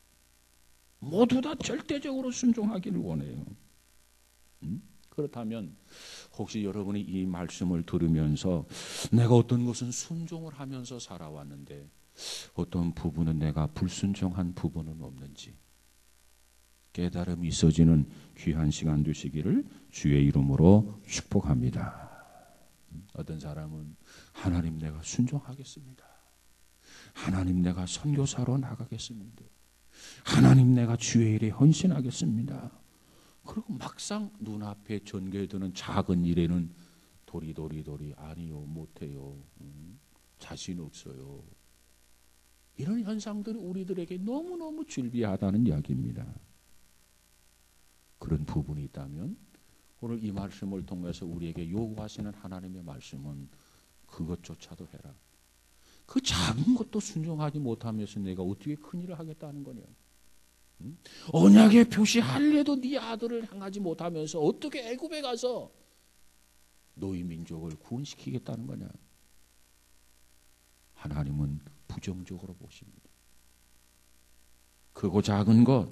모두 다 절대적으로 순종하기를 원해요. 그렇다면 혹시 여러분이 이 말씀을 들으면서 내가 어떤 것은 순종을 하면서 살아왔는데 어떤 부분은 내가 불순종한 부분은 없는지 깨달음이 있어지는 귀한 시간 되시기를 주의 이름으로 축복합니다. 어떤 사람은 하나님 내가 순종하겠습니다. 하나님 내가 선교사로 나가겠습니다. 하나님 내가 주의 일에 헌신하겠습니다. 그리고 막상 눈앞에 전개되는 작은 일에는 도리도리 아니요 못해요. 자신 없어요. 이런 현상들이 우리들에게 너무너무 즐비하다는 이야기입니다. 그런 부분이 있다면 오늘 이 말씀을 통해서 우리에게 요구하시는 하나님의 말씀은 그것조차도 해라. 그 작은 것도 순종하지 못하면서 내가 어떻게 큰일을 하겠다는 거냐. 언약의 표시 할례도 네 아들을 향하지 못하면서 어떻게 애굽에 가서 너희 민족을 구원시키겠다는 거냐. 하나님은 부정적으로 보십니다. 크고 작은 것,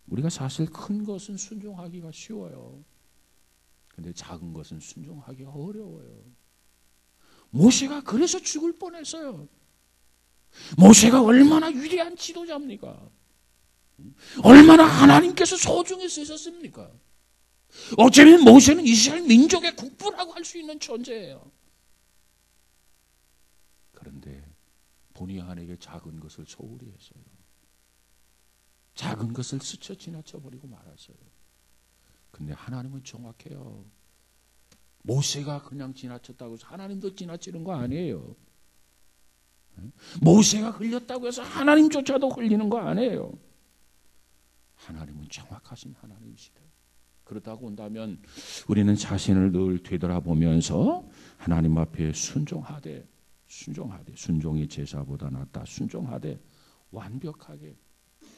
우리가 사실 큰 것은 순종하기가 쉬워요. 그런데 작은 것은 순종하기가 어려워요. 모세가 그래서 죽을 뻔했어요. 모세가 얼마나 위대한 지도자입니까? 얼마나 하나님께서 소중히 쓰셨습니까? 어쩌면 모세는 이스라엘 민족의 국부라고 할 수 있는 존재예요. 그런데 본의 아니게 작은 것을 소홀히 했어요. 작은 것을 스쳐 지나쳐버리고 말았어요. 근데 하나님은 정확해요. 모세가 그냥 지나쳤다고 해서 하나님도 지나치는 거 아니에요. 모세가 흘렸다고 해서 하나님조차도 흘리는 거 아니에요. 하나님은 정확하신 하나님이시다. 그렇다고 한다면 우리는 자신을 늘 되돌아보면서 하나님 앞에 순종하되 순종이 제사보다 낫다. 순종하되 완벽하게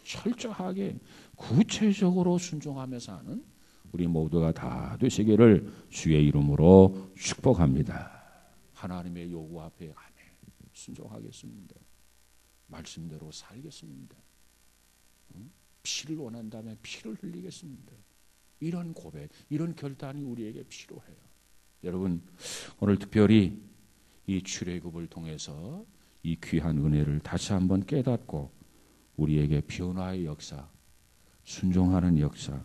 철저하게 구체적으로 순종하며 사는 우리 모두가 다 되시기를 주의 이름으로 축복합니다. 하나님의 요구 앞에 아멘 순종하겠습니다. 말씀대로 살겠습니다. 피를 원한다면 피를 흘리겠습니다. 이런 고백, 이런 결단이 우리에게 필요해요. 여러분, 오늘 특별히 이 출애굽을 통해서 이 귀한 은혜를 다시 한번 깨닫고 우리에게 변화의 역사, 순종하는 역사,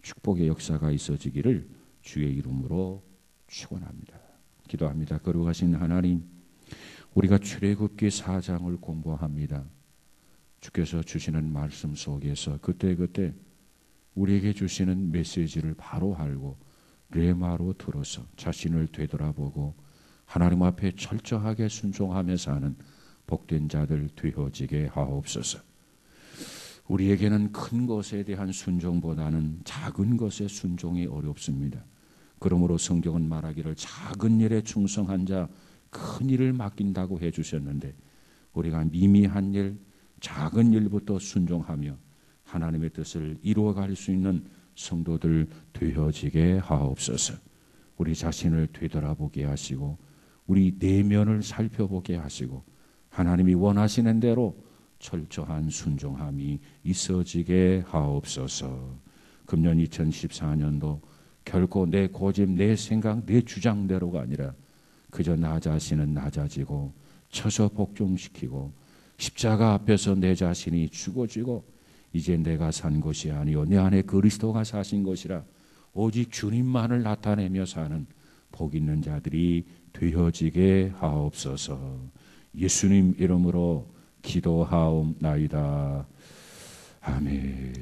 축복의 역사가 있어지기를 주의 이름으로 축원합니다. 기도합니다. 거룩하신 하나님, 우리가 출애굽기 4장을 공부합니다. 주께서 주시는 말씀 속에서 그때그때 우리에게 주시는 메시지를 바로 알고 레마로 들어서 자신을 되돌아보고 하나님 앞에 철저하게 순종하며 사는 복된 자들 되어지게 하옵소서. 우리에게는 큰 것에 대한 순종보다는 작은 것의 순종이 어렵습니다. 그러므로 성경은 말하기를 작은 일에 충성한 자 큰 일을 맡긴다고 해주셨는데 우리가 미미한 일, 작은 일부터 순종하며 하나님의 뜻을 이루어갈 수 있는 성도들 되어지게 하옵소서. 우리 자신을 되돌아보게 하시고 우리 내면을 살펴보게 하시고 하나님이 원하시는 대로 철저한 순종함이 있어지게 하옵소서. 금년 2014년도 결코 내 고집, 내 생각, 내 주장대로가 아니라 그저 나 자신은 낮아지고 쳐서 복종시키고 십자가 앞에서 내 자신이 죽어지고 이제 내가 산 것이 아니요 내 안에 그리스도가 사신 것이라 오직 주님만을 나타내며 사는 복 있는 자들이 되어지게 하옵소서. 예수님 이름으로 기도하옵나이다. 아멘.